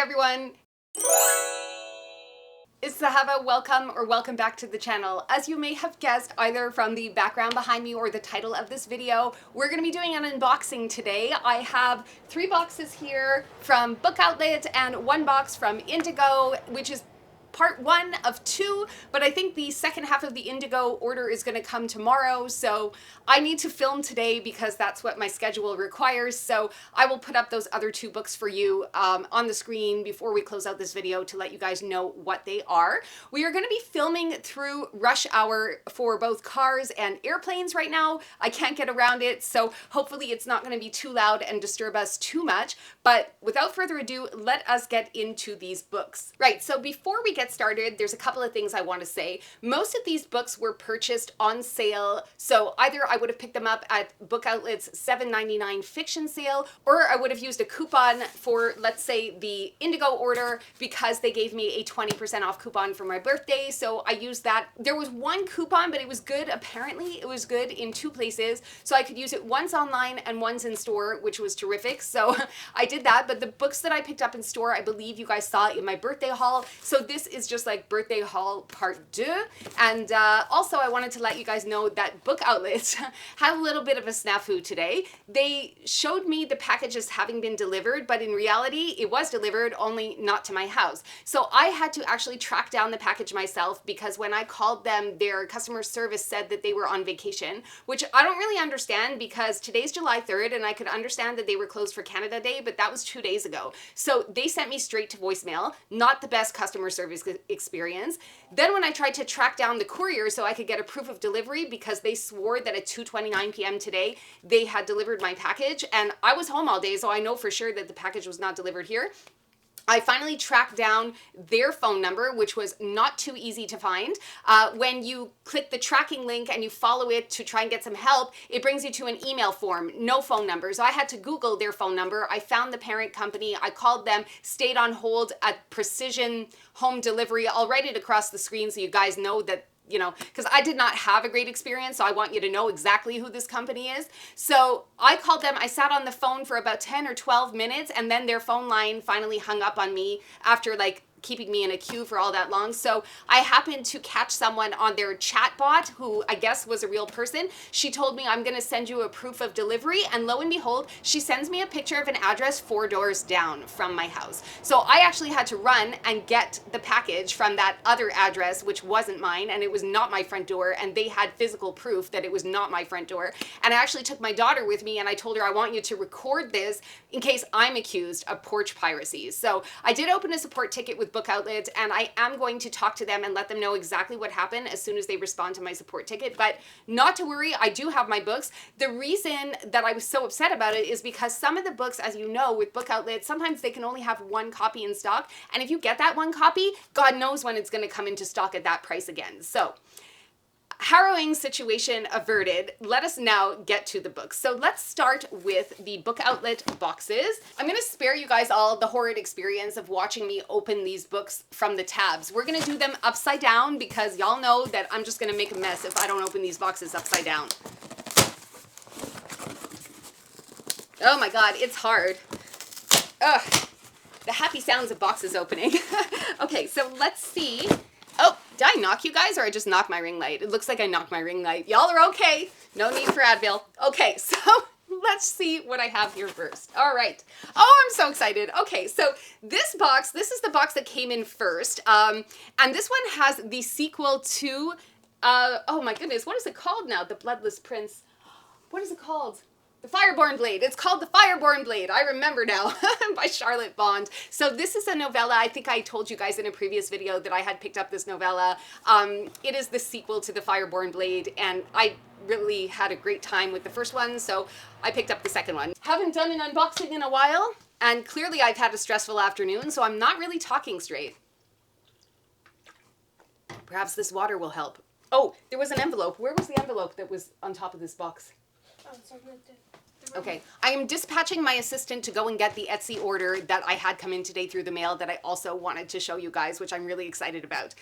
everyone, it's Zahava. Welcome back to the channel. As you may have guessed either from the background behind me or the title of this video, we're going to be doing an unboxing today. I have 3 boxes here from Book Outlet and 1 box from Indigo, which is part 1 of 2, but I think the second half of the Indigo order is going to come tomorrow, so I need to film today because that's what my schedule requires. So I will put up those other 2 books for you on the screen before we close out this video to let you guys know what they are. We are going to be filming through rush hour for both cars and airplanes right now. I can't get around it, so hopefully it's not going to be too loud and disturb us too much. But without further ado, let us get into these books. Right, so before we get started, there's a couple of things I want to say. Most of these books were purchased on sale, so either I would have picked them up at Book Outlet's $7.99 fiction sale, or I would have used a coupon for, let's say, the Indigo order because they gave me a 20% off coupon for my birthday, so I used that. There was 1 coupon, but it was good. Apparently, it was good in 2 places, so I could use it once online and once in store, which was terrific, so I did that. But the books that I picked up in store, I believe you guys saw in my birthday haul, so this is just like birthday haul part 2. And also I wanted to let you guys know that Book Outlet had a little bit of a snafu today. They showed me the package as having been delivered, but in reality it was delivered, only not to my house. So I had to actually track down the package myself because when I called them, their customer service said that they were on vacation, which I don't really understand because today's July 3rd and I could understand that they were closed for Canada Day, but that was 2 days ago. So they sent me straight to voicemail. Not the best customer service experience. Then when I tried to track down the courier so I could get a proof of delivery, because they swore that at 2:29 p.m. today they had delivered my package, and I was home all day, so I know for sure that the package was not delivered here. I finally tracked down their phone number, which was not too easy to find. When you click the tracking link and you follow it to try and get some help, it brings you to an email form, no phone number. So I had to Google their phone number. I found the parent company. I called them, stayed on hold at Precision Home Delivery. I'll write it across the screen so you guys know that, you know, because I did not have a great experience, so I want you to know exactly who this company is. So I called them, I sat on the phone for about 10 or 12 minutes, and then their phone line finally hung up on me after like keeping me in a queue for all that long. So I happened to catch someone on their chat bot who I guess was a real person. She told me, I'm going to send you a proof of delivery, and lo and behold, she sends me a picture of an address 4 doors down from my house. So I actually had to run and get the package from that other address, which wasn't mine, and it was not my front door, and they had physical proof that it was not my front door. And I actually took my daughter with me, and I told her, I want you to record this in case I'm accused of porch piracy. So I did open a support ticket with Book Outlet, and I am going to talk to them and let them know exactly what happened as soon as they respond to my support ticket. But not to worry, I do have my books. The reason that I was so upset about it is because some of the books, as you know, with Book Outlet, sometimes they can only have 1 copy in stock, and if you get that 1 copy, God knows when it's going to come into stock at that price again. So harrowing situation averted. Let us now get to the books. So let's start with the Book Outlet boxes. I'm going to spare you guys all the horrid experience of watching me open these books from the tabs. We're going to do them upside down because y'all know that I'm just going to make a mess if I don't open these boxes upside down. Oh my God, it's hard. Ugh, the happy sounds of boxes opening. Okay, so let's see. Oh, did I knock you guys, or I just knocked my ring light? It looks like I knocked my ring light. Y'all are okay. No need for Advil. Okay, so let's see what I have here first. All right. Oh, I'm so excited. Okay, so this box, this is the box that came in first. And this one has the sequel to, oh my goodness, what is it called now? The Bloodless Prince. What is it called? The Fireborn Blade. It's called The Fireborn Blade. I remember now, by Charlotte Bond. So this is a novella. I think I told you guys in a previous video that I had picked up this novella. It is the sequel to The Fireborn Blade, and I really had a great time with the first one, so I picked up the second one. Haven't done an unboxing in a while, and clearly I've had a stressful afternoon, so I'm not really talking straight. Perhaps this water will help. Oh, there was an envelope. Where was the envelope that was on top of this box? Oh, it's right there. Okay, I am dispatching my assistant to go and get the Etsy order that I had come in today through the mail that I also wanted to show you guys, which I'm really excited about.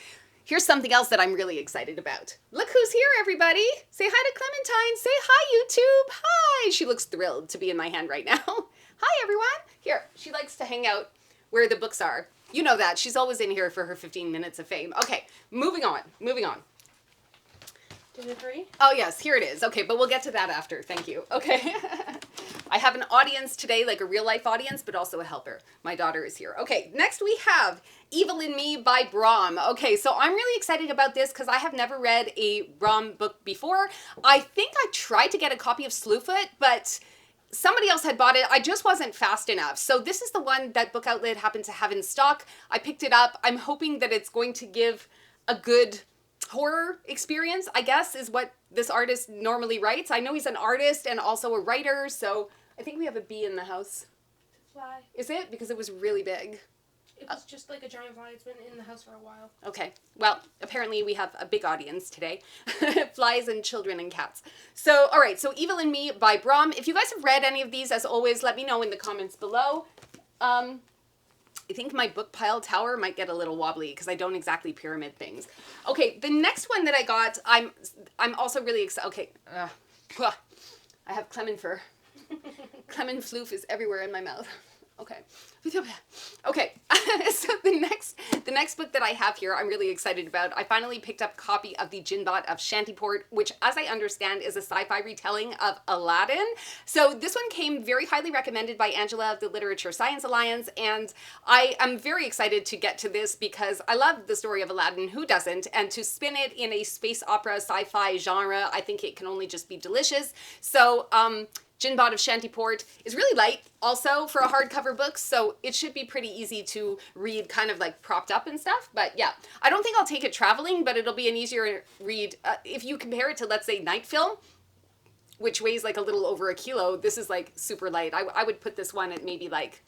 Here's something else that I'm really excited about. Look who's here, everybody. Say hi to Clementine. Say hi, YouTube. Hi. She looks thrilled to be in my hand right now. Hi, everyone. Here, she likes to hang out where the books are. You know that. She's always in here for her 15 minutes of fame. Okay, moving on. Delivery? Oh yes, here it is. Okay, but we'll get to that after. Thank you. Okay. I have an audience today, like a real life audience, but also a helper. My daughter is here. Okay, next we have Evil in Me by Brahm. Okay, so I'm really excited about this because I have never read a Brahm book before. I think I tried to get a copy of Slewfoot, but somebody else had bought it. I just wasn't fast enough. So this is the one that Book Outlet happened to have in stock. I picked it up. I'm hoping that it's going to give a good horror experience, I guess, is what this artist normally writes. I know he's an artist and also a writer, so I think we have a bee in the house. Fly. Is it? Because it was really big. It was just like a giant fly. It's been in the house for a while. Okay. Well, apparently we have a big audience today. Flies and children and cats. So, all right. So Evil in Me by Brahm. If you guys have read any of these, as always, let me know in the comments below. I think my book pile tower might get a little wobbly because I don't exactly pyramid things. Okay, the next one that I got, I'm also really excited. Okay, I have Clemen fur. Clemen floof is everywhere in my mouth. Okay. Okay. So the next book that I have here, I'm really excited about. I finally picked up a copy of the Jinbot of Shantyport, which, as I understand, is a sci-fi retelling of Aladdin. So this one came very highly recommended by Angela of the Literature Science Alliance, and I am very excited to get to this because I love the story of Aladdin. Who doesn't? And to spin it in a space opera sci-fi genre, I think it can only just be delicious. So, Jinbot of Shantyport is really light also for a hardcover book, so it should be pretty easy to read kind of like propped up and stuff. But yeah, I don't think I'll take it traveling, but it'll be an easier read. If you compare it to, let's say, Night Film, which weighs like a little over a kilo, this is like super light. I would put this one at maybe like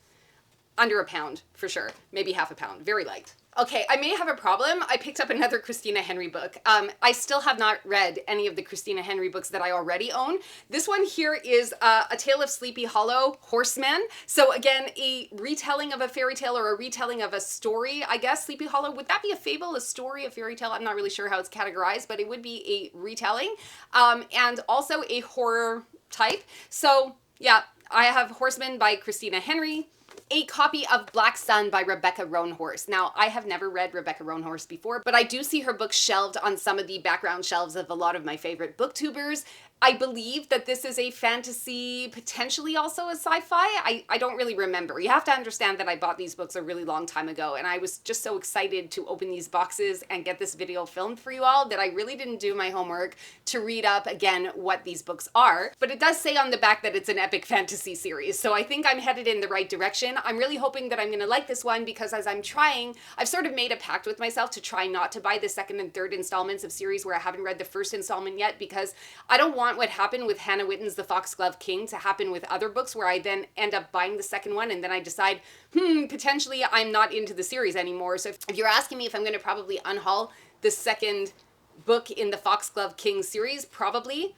under a pound for sure, maybe half a pound, very light. Okay, I may have a problem. I picked up another Christina Henry book. I still have not read any of the Christina Henry books that I already own. This one here is A Tale of Sleepy Hollow, Horseman. So again, a retelling of a fairy tale or a retelling of a story, I guess. Sleepy Hollow, would that be a fable, a story, a fairy tale? I'm not really sure how it's categorized, but it would be a retelling. And also a horror type. So yeah, I have Horseman by Christina Henry. A copy of Black Sun by Rebecca Roanhorse. Now, I have never read Rebecca Roanhorse before, but I do see her books shelved on some of the background shelves of a lot of my favorite booktubers. I believe that this is a fantasy, potentially also a sci-fi. I don't really remember. You have to understand that I bought these books a really long time ago, and I was just so excited to open these boxes and get this video filmed for you all that I really didn't do my homework to read up again what these books are. But it does say on the back that it's an epic fantasy series, so I think I'm headed in the right direction. I'm really hoping that I'm going to like this one because as I'm trying, I've sort of made a pact with myself to try not to buy the second and third installments of series where I haven't read the first installment yet, because I don't want what happened with Hannah Witton's The Foxglove King to happen with other books where I then end up buying the second one and then I decide, potentially I'm not into the series anymore. So if you're asking me if I'm going to probably unhaul the second book in the Foxglove King series, probably,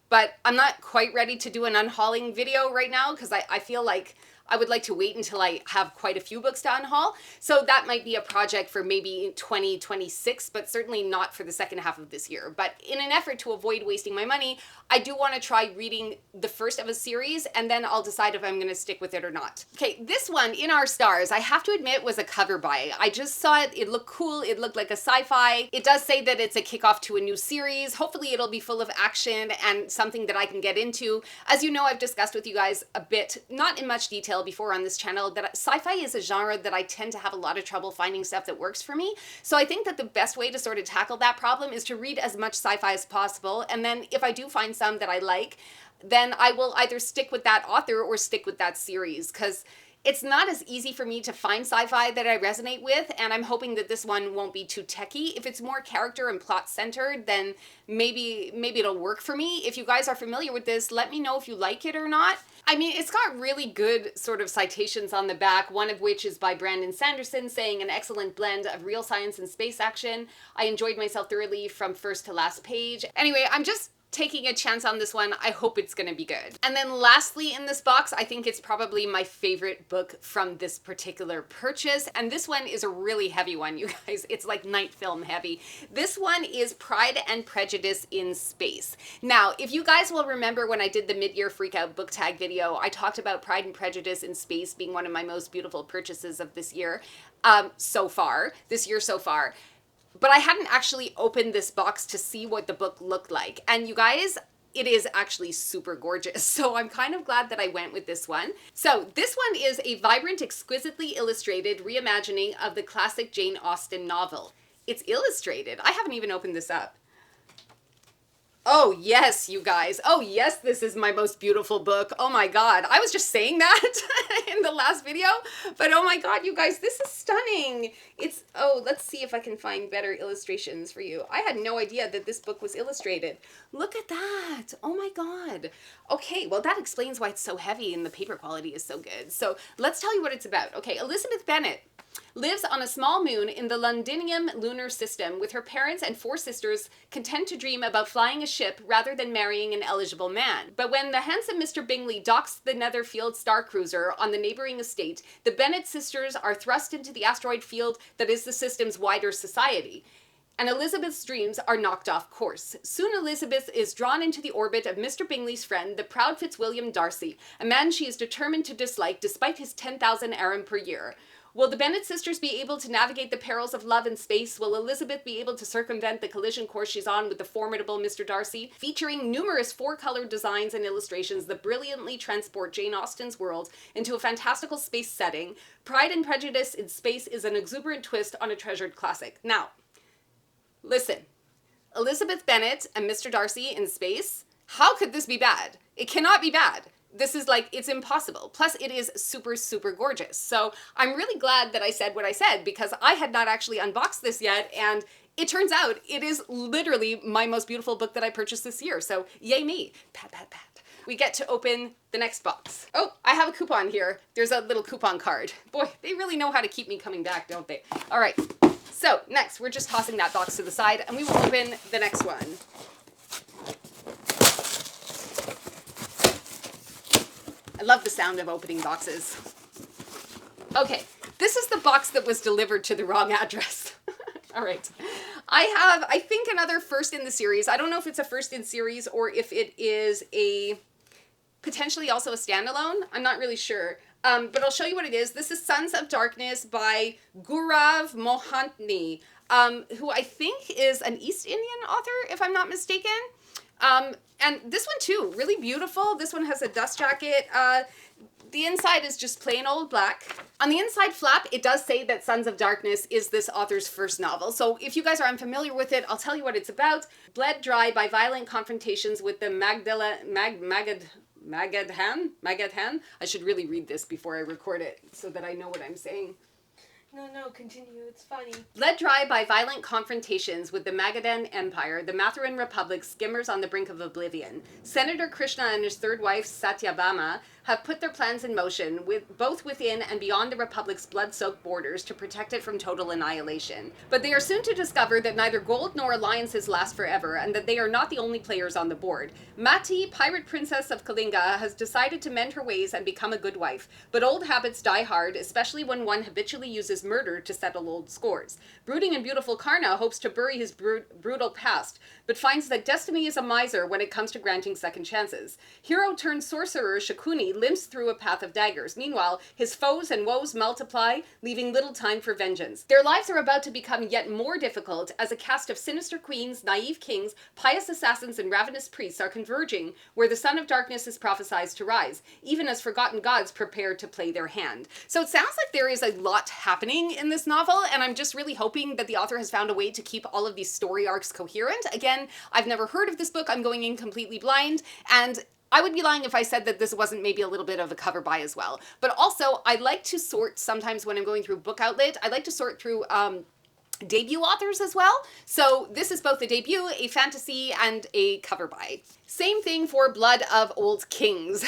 but I'm not quite ready to do an unhauling video right now because I feel like I would like to wait until I have quite a few books to unhaul. So that might be a project for maybe 2026, but certainly not for the second half of this year. But in an effort to avoid wasting my money, I do want to try reading the first of a series and then I'll decide if I'm going to stick with it or not. Okay, this one, In Our Stars, I have to admit was a cover buy. I just saw it, it looked cool, it looked like a sci-fi. It does say that it's a kickoff to a new series. Hopefully it'll be full of action and something that I can get into. As you know, I've discussed with you guys a bit, not in much detail before on this channel, that sci-fi is a genre that I tend to have a lot of trouble finding stuff that works for me. So I think that the best way to sort of tackle that problem is to read as much sci-fi as possible. And then if I do find some that I like, then I will either stick with that author or stick with that series, because it's not as easy for me to find sci-fi that I resonate with, and I'm hoping that this one won't be too techy. If it's more character and plot centered, then maybe it'll work for me. If you guys are familiar with this, let me know if you like it or not. I mean, it's got really good sort of citations on the back, one of which is by Brandon Sanderson saying an excellent blend of real science and space action. I enjoyed myself thoroughly from first to last page. Anyway, I'm just taking a chance on this one. I hope it's gonna be good. And then lastly in this box, I think it's probably my favorite book from this particular purchase. And this one is a really heavy one, you guys. It's like night film heavy. This one is Pride and Prejudice in Space. Now, if you guys will remember when I did the mid-year freakout book tag video, I talked about Pride and Prejudice in Space being one of my most beautiful purchases of this year so far. But I hadn't actually opened this box to see what the book looked like. And you guys, it is actually super gorgeous. So I'm kind of glad that I went with this one. So this one is a vibrant, exquisitely illustrated reimagining of the classic Jane Austen novel. It's illustrated. I haven't even opened this up. Oh yes, you guys. Oh yes, this is my most beautiful book. Oh my God. I was just saying that in the last video, but oh my God, you guys, this is stunning. It's, oh, let's see if I can find better illustrations for you. I had no idea that this book was illustrated. Look at that. Oh my God. Okay, well that explains why it's so heavy and the paper quality is so good. So let's tell you what it's about. Okay, Elizabeth Bennet lives on a small moon in the Londinium lunar system with her parents and 4 sisters, content to dream about flying a ship rather than marrying an eligible man. But when the handsome Mr. Bingley docks the Netherfield star cruiser on the neighboring estate, the Bennet sisters are thrust into the asteroid field that is the system's wider society. And Elizabeth's dreams are knocked off course. Soon Elizabeth is drawn into the orbit of Mr. Bingley's friend, the proud Fitzwilliam Darcy, a man she is determined to dislike despite his 10,000 arum per year. Will the Bennet sisters be able to navigate the perils of love and space? Will Elizabeth be able to circumvent the collision course she's on with the formidable Mr. Darcy? Featuring numerous 4-color designs and illustrations that brilliantly transport Jane Austen's world into a fantastical space setting, Pride and Prejudice in Space is an exuberant twist on a treasured classic. Now, listen, Elizabeth Bennet and Mr. Darcy in space, how could this be bad? It cannot be bad. This is like, it's impossible. Plus it is super, super gorgeous. So I'm really glad that I said what I said because I had not actually unboxed this yet. And it turns out it is literally my most beautiful book that I purchased this year. So yay me. Pat, pat, pat. We get to open the next box. Oh, I have a coupon here. There's a little coupon card. Boy, they really know how to keep me coming back, don't they? All right. So next, we're just tossing that box to the side and we will open the next one. I love the sound of opening boxes. Okay, this is the box that was delivered to the wrong address. All right. I have, I think, another first in the series. I don't know if it's a first in series or if it is a potentially also a standalone. I'm not really sure. But I'll show you what it is. This is Sons of Darkness by Gaurav Mohantani, who I think is an East Indian author, if I'm not mistaken. And this one too, really beautiful. This one has a dust jacket. The inside is just plain old black. On the inside flap, it does say that Sons of Darkness is this author's first novel. So if you guys are unfamiliar with it, I'll tell you what it's about. Bled dry by violent confrontations with the Magadhan. I should really read this before I record it so that I know what I'm saying. No, continue. It's funny. Led dry by violent confrontations with the Magadhan Empire, the Mathurin Republic skimmers on the brink of oblivion. Senator Krishna and his third wife, Satyabhama, have put their plans in motion, both within and beyond the Republic's blood-soaked borders, to protect it from total annihilation. But they are soon to discover that neither gold nor alliances last forever, and that they are not the only players on the board. Mati, pirate princess of Kalinga, has decided to mend her ways and become a good wife. But old habits die hard, especially when one habitually uses murder to settle old scores. Brooding and beautiful Karna hopes to bury his brutal past, but finds that destiny is a miser when it comes to granting second chances. Hero-turned-sorcerer Shakuni limps through a path of daggers. Meanwhile, his foes and woes multiply, leaving little time for vengeance. Their lives are about to become yet more difficult as a cast of sinister queens, naive kings, pious assassins, and ravenous priests are converging where the Son of Darkness is prophesied to rise, even as forgotten gods prepare to play their hand. So it sounds like there is a lot happening in this novel, and I'm just really hoping that the author has found a way to keep all of these story arcs coherent. Again, I've never heard of this book. I'm going in completely blind, and I would be lying if I said that this wasn't maybe a little bit of a cover buy as well. But also, I like to sort sometimes when I'm going through Book Outlet, I like to sort through debut authors as well. So this is both a debut, a fantasy, and a cover buy. Same thing for Blood of Old Kings.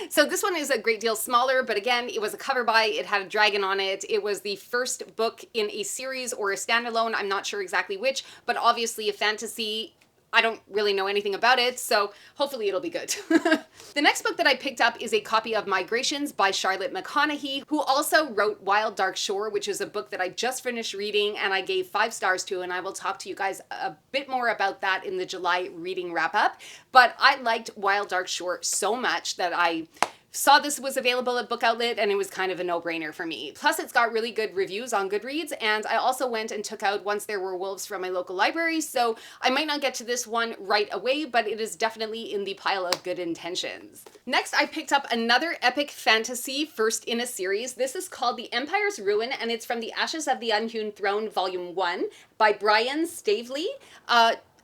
So this one is a great deal smaller, but again, it was a cover buy. It had a dragon on it. It was the first book in a series or a standalone. I'm not sure exactly which, but obviously a fantasy I don't really know anything about it, so hopefully it'll be good. The next book that I picked up is a copy of Migrations by Charlotte McConaughey, who also wrote Wild Dark Shore, which is a book that I just finished reading and I gave 5 stars to, and I will talk to you guys a bit more about that in the July reading wrap up. But I liked Wild Dark Shore so much that I saw this was available at Book Outlet, and it was kind of a no-brainer for me. Plus, it's got really good reviews on Goodreads, and I also went and took out Once There Were Wolves from my local library, so I might not get to this one right away, but it is definitely in the pile of good intentions. Next, I picked up another epic fantasy, first in a series. This is called The Empire's Ruin, and it's from The Ashes of the Unhewn Throne, Volume 1 by Brian Staveley.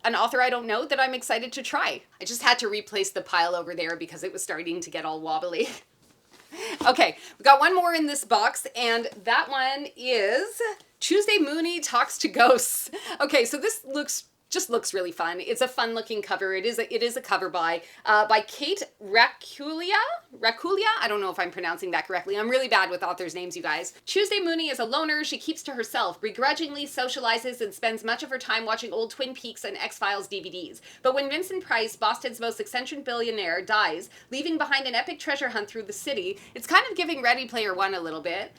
An author I don't know that I'm excited to try. I just had to replace the pile over there because it was starting to get all wobbly. Okay, we got one more in this box, and that one is Tuesday Mooney Talks to Ghosts. Okay, so this just looks really fun. It's a fun looking cover. It is a cover by Kate Raculia. I don't know if I'm pronouncing that correctly. I'm really bad with authors' names, you guys. Tuesday Mooney is a loner she keeps to herself, begrudgingly socializes and spends much of her time watching old Twin Peaks and X-Files DVDs. But when Vincent Price, Boston's most eccentric billionaire, dies, leaving behind an epic treasure hunt through the city, it's kind of giving Ready Player One a little bit.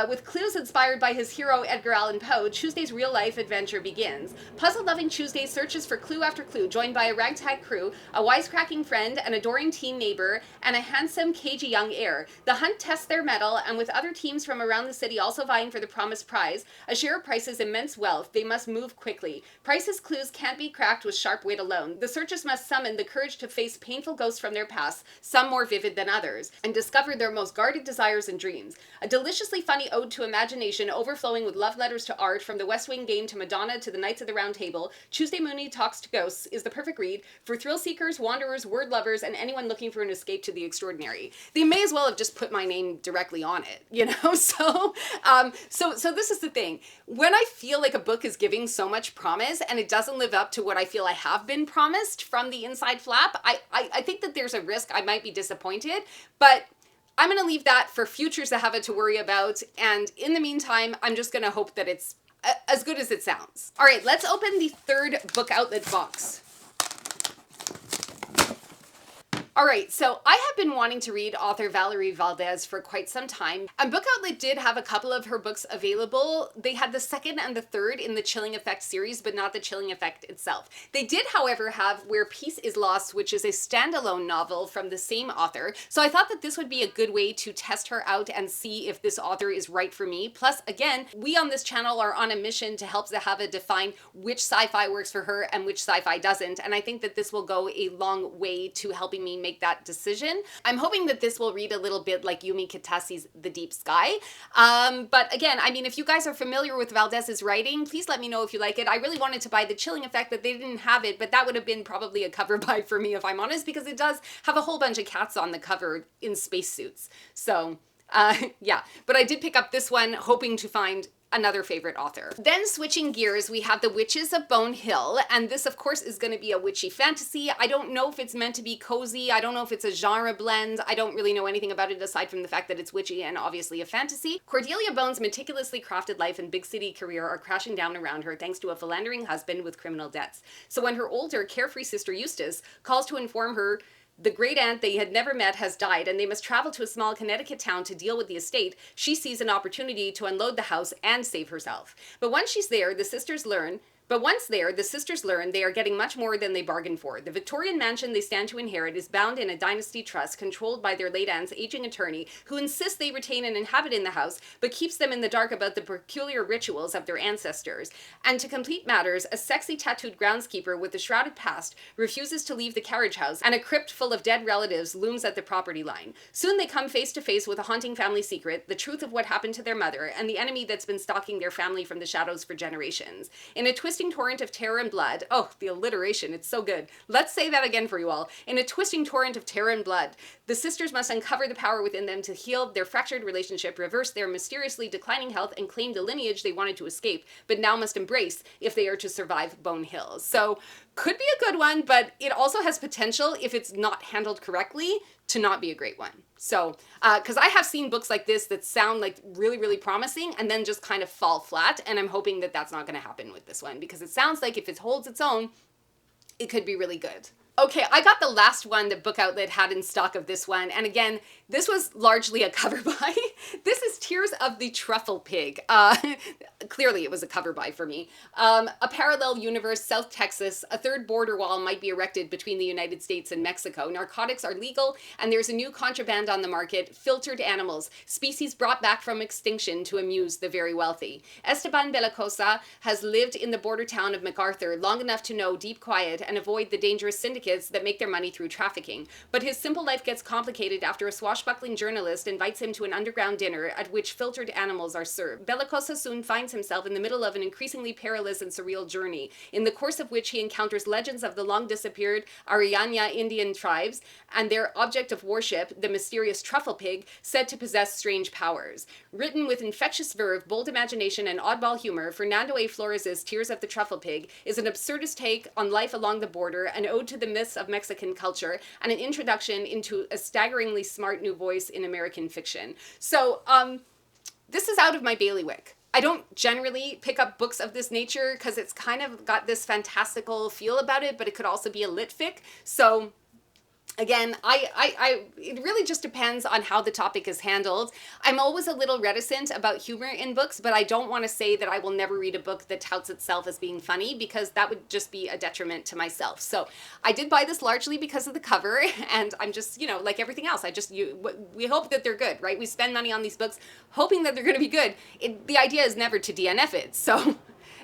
With clues inspired by his hero Edgar Allan Poe, Tuesday's real-life adventure begins. Puzzle-loving Tuesday searches for clue after clue, joined by a ragtag crew, a wisecracking friend, an adoring teen neighbor, and a handsome, cagey young heir. The hunt tests their mettle, and with other teams from around the city also vying for the promised prize, a share of Price's immense wealth, they must move quickly. Price's clues can't be cracked with sharp wit alone. The searchers must summon the courage to face painful ghosts from their past, some more vivid than others, and discover their most guarded desires and dreams. A deliciously funny ode to imagination, overflowing with love letters to art, from the West Wing game to Madonna to the Knights of the Round Table, Tuesday Mooney Talks to Ghosts is the perfect read for thrill seekers, wanderers, word lovers, and anyone looking for an escape to the extraordinary. They may as well have just put my name directly on it, you know? So this is the thing. When I feel like a book is giving so much promise and it doesn't live up to what I feel I have been promised from the inside flap, I think that there's a risk I might be disappointed, but I'm going to leave that for future Zahava to worry about, and in the meantime, I'm just going to hope that it's as good as it sounds. All right, let's open the third Book Outlet box. All right, so I have been wanting to read author Valerie Valdez for quite some time, and Book Outlet did have a couple of her books available. They had the second and the third in the Chilling Effect series, but not the Chilling Effect itself. They did, however, have Where Peace is Lost, which is a standalone novel from the same author, so I thought that this would be a good way to test her out and see if this author is right for me. Plus, again, we on this channel are on a mission to help Zahava define which sci-fi works for her and which sci-fi doesn't, and I think that this will go a long way to helping me make that decision. I'm hoping that this will read a little bit like Yumi Kitassi's The Deep Sky. But again, I mean, if you guys are familiar with Valdez's writing, please let me know if you like it. I really wanted to buy The Chilling Effect, but they didn't have it, but that would have been probably a cover buy for me, if I'm honest, because it does have a whole bunch of cats on the cover in spacesuits. So yeah, but I did pick up this one hoping to find another favorite author. Then switching gears, we have The Witches of Bone Hill, and this of course is going to be a witchy fantasy. I don't know if it's meant to be cozy. I don't know if it's a genre blend. I don't really know anything about it aside from the fact that it's witchy and obviously a fantasy. Cordelia Bone's meticulously crafted life and big city career are crashing down around her thanks to a philandering husband with criminal debts. So when her older, carefree sister Eustace calls to inform her the great aunt they had never met has died, and they must travel to a small Connecticut town to deal with the estate, she sees an opportunity to unload the house and save herself. But once there, the sisters learn they are getting much more than they bargained for. The Victorian mansion they stand to inherit is bound in a dynasty trust controlled by their late aunt's aging attorney, who insists they retain an inhabitant in the house, but keeps them in the dark about the peculiar rituals of their ancestors. And to complete matters, a sexy tattooed groundskeeper with a shrouded past refuses to leave the carriage house, and a crypt full of dead relatives looms at the property line. Soon they come face to face with a haunting family secret, the truth of what happened to their mother, and the enemy that's been stalking their family from the shadows for generations. In a twisting torrent of terror and blood. Oh, the alliteration, it's so good. Let's say that again for you all. In a twisting torrent of terror and blood, the sisters must uncover the power within them to heal their fractured relationship, reverse their mysteriously declining health, and claim the lineage they wanted to escape, but now must embrace if they are to survive Bone Hill. So, could be a good one, but it also has potential, if it's not handled correctly, to not be a great one. So, because I have seen books like this that sound like really, really promising and then just kind of fall flat, and I'm hoping that that's not going to happen with this one, because it sounds like if it holds its own, it could be really good. Okay, I got the last one that Book Outlet had in stock of this one. And again, this was largely a cover buy. This is Tears of the Truffle Pig. Clearly it was a cover buy for me. A parallel universe, South Texas, a third border wall might be erected between the United States and Mexico. Narcotics are legal, and there's a new contraband on the market, filtered animals, species brought back from extinction to amuse the very wealthy. Esteban Belacosa has lived in the border town of MacArthur long enough to know deep quiet and avoid the dangerous syndicates that make their money through trafficking. But his simple life gets complicated after a swashbuckling journalist invites him to an underground dinner at which filtered animals are served. Belacosa soon finds himself in the middle of an increasingly perilous and surreal journey, in the course of which he encounters legends of the long-disappeared Ariana Indian tribes and their object of worship, the mysterious truffle pig, said to possess strange powers. Written with infectious verve, bold imagination, and oddball humor, Fernando A. Flores' Tears of the Truffle Pig is an absurdist take on life along the border, an ode to the myths of Mexican culture, and an introduction into a staggeringly smart new voice in American fiction. So, this is out of my bailiwick. I don't generally pick up books of this nature because it's kind of got this fantastical feel about it, but it could also be a lit fic. So again, it really just depends on how the topic is handled. I'm always a little reticent about humor in books, but I don't want to say that I will never read a book that touts itself as being funny, because that would just be a detriment to myself. So I did buy this largely because of the cover, and I'm just, you know, like everything else, we hope that they're good, right? We spend money on these books hoping that they're going to be good. The idea is never to DNF it, so...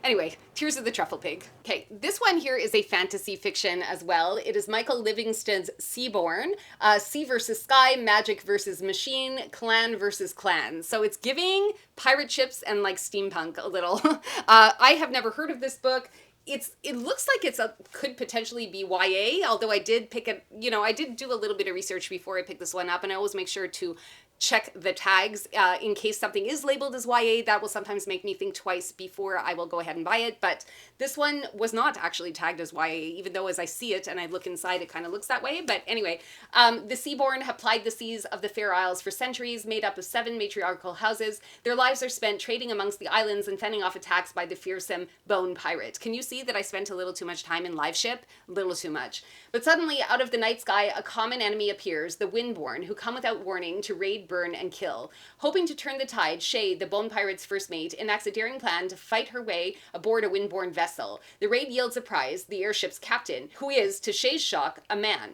Anyway, Tears of the Truffle Pig. Okay, this one here is a fantasy fiction as well. It is Michael Livingston's Seaborn, Sea versus Sky, Magic versus Machine, Clan versus Clan. So it's giving pirate ships and like steampunk a little. I have never heard of this book. It looks like could potentially be YA, although I did pick it, you know, I did do a little bit of research before I picked this one up, and I always make sure to check the tags in case something is labeled as YA. That will sometimes make me think twice before I will go ahead and buy it. But this one was not actually tagged as YA, even though as I see it and I look inside, it kind of looks that way. But anyway, the Seaborn have plied the seas of the Fair Isles for centuries, made up of 7 matriarchal houses. Their lives are spent trading amongst the islands and fending off attacks by the fearsome bone pirate. Can you see that I spent a little too much time in live ship? A little too much. But suddenly, out of the night sky, a common enemy appears, the Windborn, who come without warning to raid, burn, and kill. Hoping to turn the tide, Shay, the bone pirate's first mate, enacts a daring plan to fight her way aboard a Windborn vessel. The raid yields a prize, the airship's captain, who is, to Shay's shock, a man.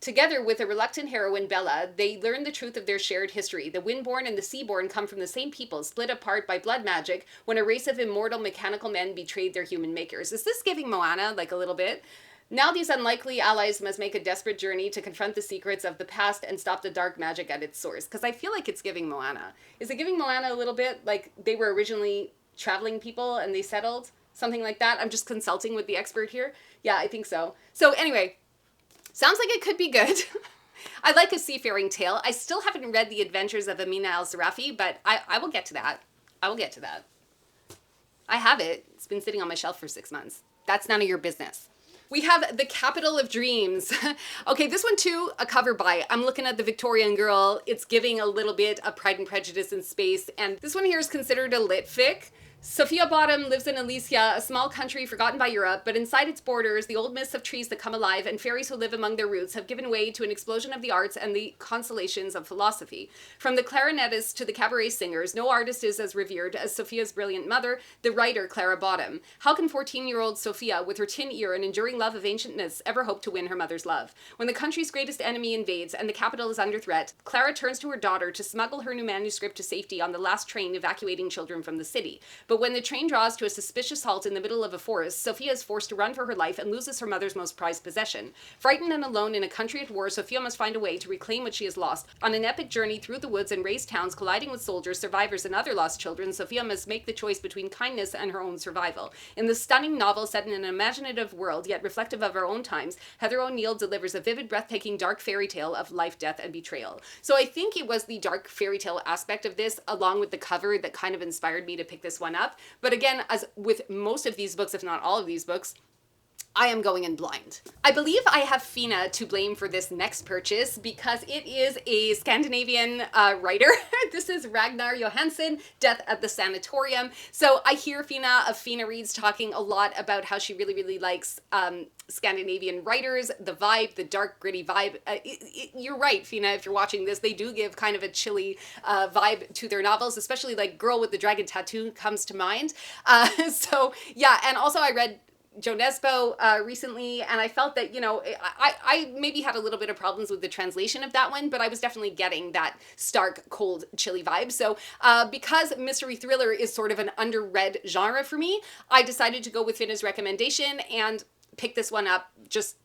Together with a reluctant heroine, Bella, they learn the truth of their shared history. The Windborn and the Seaborn come from the same people, split apart by blood magic, when a race of immortal mechanical men betrayed their human makers. Is this giving Moana, like a little bit? Now these unlikely allies must make a desperate journey to confront the secrets of the past and stop the dark magic at its source. Because I feel like it's giving Moana. Is it giving Moana a little bit? Like they were originally traveling people and they settled? Something like that? I'm just consulting with the expert here. Yeah, I think so. So anyway, sounds like it could be good. I like a seafaring tale. I still haven't read The Adventures of Amina al-Sarafi, but I will get to that. I will get to that. I have it. It's been sitting on my shelf for 6 months. That's none of your business. We have The Capital of Dreams. Okay, this one too, a cover buy. I'm looking at the Victorian Girl. It's giving a little bit of Pride and Prejudice in space. And this one here is considered a lit fic. Sophia Bottom lives in Elysia, a small country forgotten by Europe, but inside its borders, the old myths of trees that come alive and fairies who live among their roots have given way to an explosion of the arts and the consolations of philosophy. From the clarinetists to the cabaret singers, no artist is as revered as Sophia's brilliant mother, the writer Clara Bottom. How can 14-year-old Sophia, with her tin ear and enduring love of ancient myths, ever hope to win her mother's love? When the country's greatest enemy invades and the capital is under threat, Clara turns to her daughter to smuggle her new manuscript to safety on the last train evacuating children from the city. But when the train draws to a suspicious halt in the middle of a forest, Sophia is forced to run for her life and loses her mother's most prized possession. Frightened and alone in a country at war, Sophia must find a way to reclaim what she has lost. On an epic journey through the woods and raised towns colliding with soldiers, survivors, and other lost children, Sophia must make the choice between kindness and her own survival. In the stunning novel set in an imaginative world, yet reflective of our own times, Heather O'Neill delivers a vivid, breathtaking, dark fairy tale of life, death, and betrayal. So I think it was the dark fairy tale aspect of this, along with the cover, that kind of inspired me to pick this one up. But again, as with most of these books, if not all of these books, I am going in blind. I believe I have Fina to blame for this next purchase because it is a Scandinavian writer. This is Ragnar Johansson, Death at the Sanatorium. So I hear Fina of Fina Reads talking a lot about how she really, really likes Scandinavian writers, the vibe, the dark, gritty vibe. You're right, Fina, if you're watching this, they do give kind of a chilly vibe to their novels, especially like Girl with the Dragon Tattoo comes to mind. So yeah, and also I read Joe Nesbo recently, and I felt that, you know, I maybe had a little bit of problems with the translation of that one, but I was definitely getting that stark, cold, chilly vibe. So because mystery thriller is sort of an underread genre for me, I decided to go with Fina's recommendation and pick this one up just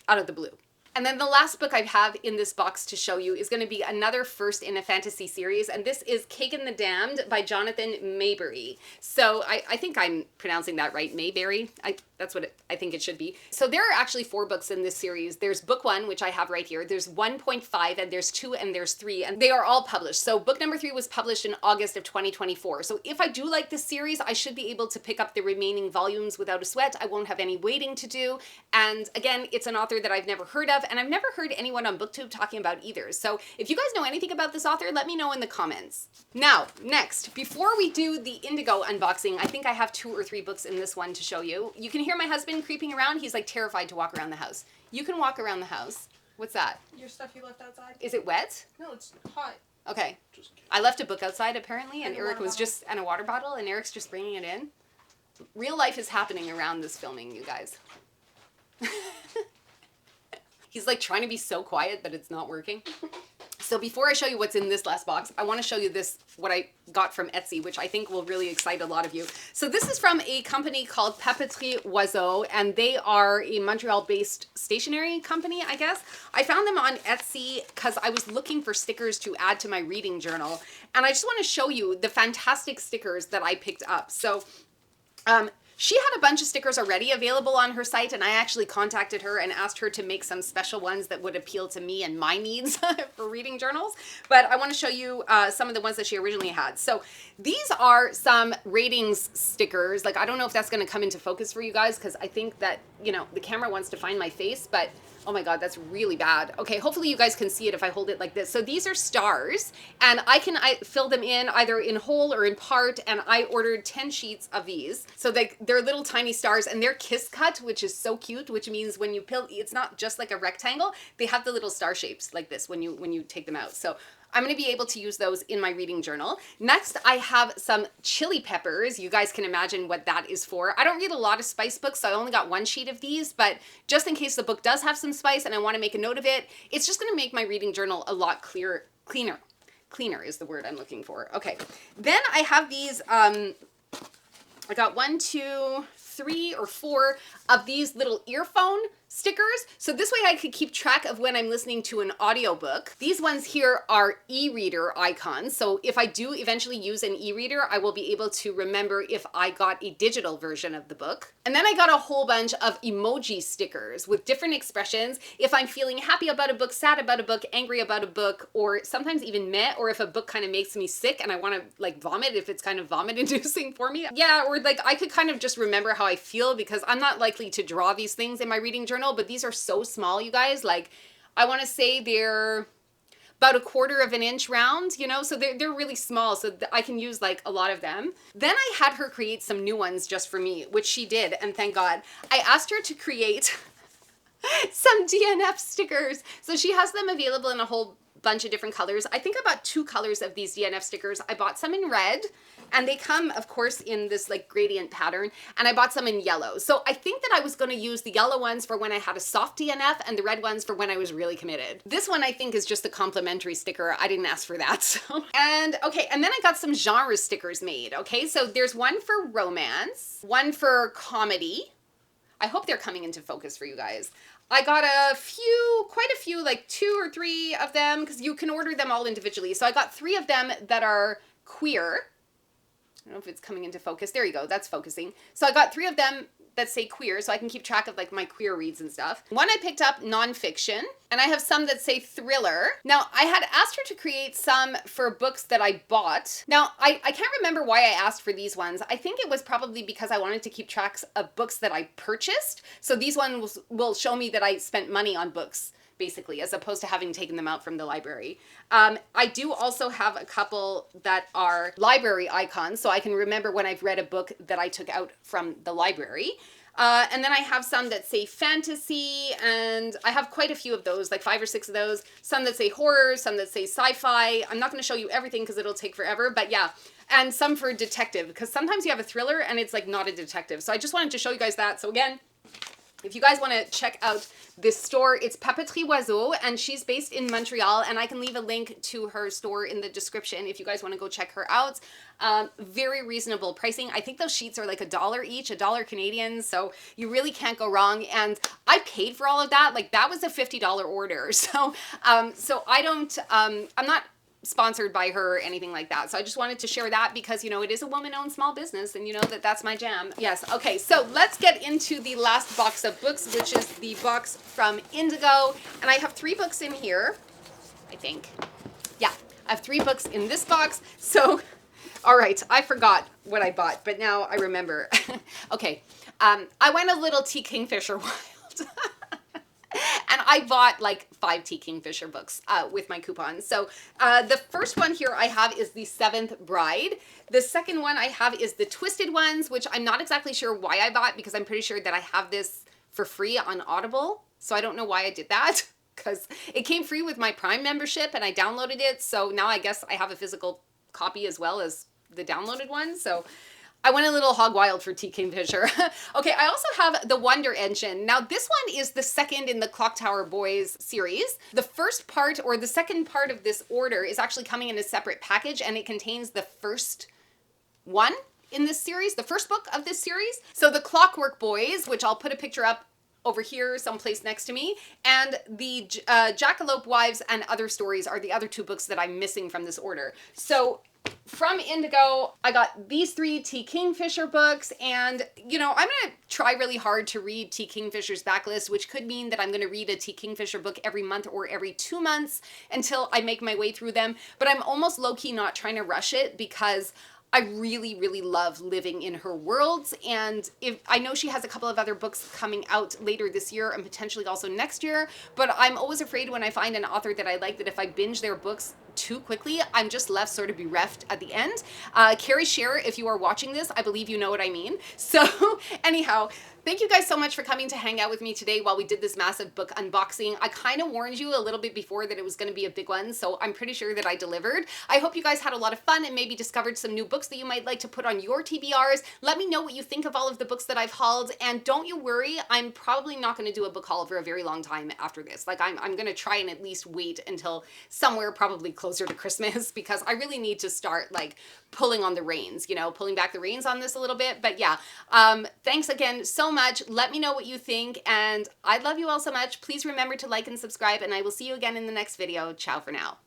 out of the blue. And then the last book I have in this box to show you is going to be another first in a fantasy series, and this is Kagan the Damned by Jonathan Mayberry. So I think I'm pronouncing that right, Mayberry. That's what I think it should be. So there are actually 4 books in this series. There's book 1, which I have right here. There's 1.5, and there's 2, and there's 3, and they are all published. So book number 3 was published in August of 2024. So if I do like this series, I should be able to pick up the remaining volumes without a sweat. I won't have any waiting to do. And again, it's an author that I've never heard of, and I've never heard anyone on BookTube talking about either. So if you guys know anything about this author, let me know in the comments. Now, next, before we do the Indigo unboxing, I think I have 2 or 3 books in this one to show you. You can hear my husband creeping around. He's like terrified to walk around the house. You can walk around the house. What's that? Your stuff you left outside. Is it wet? No, it's hot. Okay. I left a book outside apparently, and And a Eric water was bottle. just, and a water bottle, and Eric's just bringing it in. Real life is happening around this filming, you guys. He's like trying to be so quiet, but it's not working. So before I show you what's in this last box, I want to show you this, what I got from Etsy, which I think will really excite a lot of you. So this is from a company called Papeterie Oiseau, and they are a Montreal-based stationery company, I guess. I found them on Etsy because I was looking for stickers to add to my reading journal. And I just want to show you the fantastic stickers that I picked up. So, she had a bunch of stickers already available on her site, and I actually contacted her and asked her to make some special ones that would appeal to me and my needs for reading journals. But I want to show you some of the ones that she originally had. So these are some ratings stickers. Like, I don't know if that's going to come into focus for you guys because I think that, you know, the camera wants to find my face, but oh my God, that's really bad. Okay, hopefully you guys can see it if I hold it like this. So these are stars, and I fill them in either in whole or in part, and I ordered 10 sheets of these. So they're little tiny stars, and they're kiss cut, which is so cute, which means when you peel, it's not just like a rectangle. They have the little star shapes like this when you take them out. So I'm going to be able to use those in my reading journal. Next, I have some chili peppers. You guys can imagine what that is for. I don't read a lot of spice books, so I only got 1 sheet of these, but just in case the book does have some spice and I want to make a note of it, it's just going to make my reading journal a lot cleaner. Cleaner is the word I'm looking for. Okay. Then I have these, I got 1, 2, 3 or 4 of these little earphone stickers. So this way I could keep track of when I'm listening to an audiobook. These ones here are e-reader icons. So if I do eventually use an e-reader, I will be able to remember if I got a digital version of the book. And then I got a whole bunch of emoji stickers with different expressions. If I'm feeling happy about a book, sad about a book, angry about a book, or sometimes even meh, or if a book kind of makes me sick and I want to like vomit, if it's kind of vomit inducing for me. Yeah, or like I could kind of just remember how I feel because I'm not likely to draw these things in my reading journal, but these are so small, you guys. Like, I want to say they're about 1/4 of an inch round, you know, so they're really small, so I can use like a lot of them. Then I had her create some new ones just for me, which she did, and thank God. I asked her to create some DNF stickers. So she has them available in a whole bunch of different colors. I think I bought 2 colors of these DNF stickers. I bought some in red, and they come, of course, in this like gradient pattern, and I bought some in yellow. So I think that I was going to use the yellow ones for when I had a soft DNF and the red ones for when I was really committed. This one I think is just a complimentary sticker. I didn't ask for that. So. And okay, and then I got some genre stickers made. Okay, so there's one for romance, one for comedy. I hope they're coming into focus for you guys. I got quite a few, like 2 or 3 of them, because you can order them all individually. So I got 3 of them that are queer. I don't know if it's coming into focus. There you go. That's focusing. So I got 3 of them that say queer, so I can keep track of like my queer reads and stuff. One I picked up nonfiction, and I have some that say thriller. Now, I had asked her to create some for books that I bought. Now, I can't remember why I asked for these ones. I think it was probably because I wanted to keep tracks of books that I purchased. So these ones will show me that I spent money on books, basically, as opposed to having taken them out from the library. I do also have a couple that are library icons, so I can remember when I've read a book that I took out from the library. And then I have some that say fantasy, and I have quite a few of those, like 5 or 6 of those. Some that say horror, some that say sci-fi. I'm not going to show you everything because it'll take forever, but yeah. And some for detective, because sometimes you have a thriller and it's like not a detective. So I just wanted to show you guys that. So again, if you guys want to check out this store, it's Papeterie Oiseau, and she's based in Montreal, and I can leave a link to her store in the description if you guys want to go check her out. Very reasonable pricing. I think those sheets are like $1 each, $1 Canadian, so you really can't go wrong. And I paid for all of that. Like, that was a $50 order. So, so I don't, I'm not sponsored by her or anything like that. So I just wanted to share that because, you know, it is a woman-owned small business, and you know that that's my jam. Yes. Okay. So let's get into the last box of books, which is the box from Indigo. And I have 3 books in here, I think. Yeah, I have 3 books in this box. So, all right, I forgot what I bought, but now I remember. Okay. I went a little T. Kingfisher wild. And I bought like 5 T. Kingfisher books with my coupons. So the first one here I have is The Seventh Bride. The second one I have is The Twisted Ones, which I'm not exactly sure why I bought, because I'm pretty sure that I have this for free on Audible. So I don't know why I did that, because it came free with my Prime membership and I downloaded it. So now I guess I have a physical copy as well as the downloaded one. So I went a little hog wild for T. Kingfisher. Okay, I also have The Wonder Engine. Now, this one is the second in the Clock Tower Boys series. The first part, or the second part of this order, is actually coming in a separate package, and it contains the first one in this series, the first book of this series. So The Clockwork Boys, which I'll put a picture up over here someplace next to me, and the Jackalope Wives and Other Stories are the other 2 books that I'm missing from this order. So from Indigo, I got these 3 T. Kingfisher books, and, you know, I'm going to try really hard to read T. Kingfisher's backlist, which could mean that I'm going to read a T. Kingfisher book every month or every 2 months until I make my way through them. But I'm almost low-key not trying to rush it, because I really, really love living in her worlds. And if I know she has a couple of other books coming out later this year and potentially also next year, but I'm always afraid when I find an author that I like that if I binge their books too quickly, I'm just left sort of bereft at the end. Carrie Shearer, if you are watching this, I believe you know what I mean. So anyhow, thank you guys so much for coming to hang out with me today while we did this massive book unboxing. I kind of warned you a little bit before that it was going to be a big one, so I'm pretty sure that I delivered. I hope you guys had a lot of fun and maybe discovered some new books that you might like to put on your TBRs. Let me know what you think of all of the books that I've hauled, and don't you worry, I'm probably not going to do a book haul for a very long time after this. Like, I'm going to try and at least wait until somewhere probably closer to Christmas, because I really need to start like pulling on the reins, you know, pulling back the reins on this a little bit. But yeah, thanks again so much. Let me know what you think, and I love you all so much. Please remember to like and subscribe, and I will see you again in the next video. Ciao for now.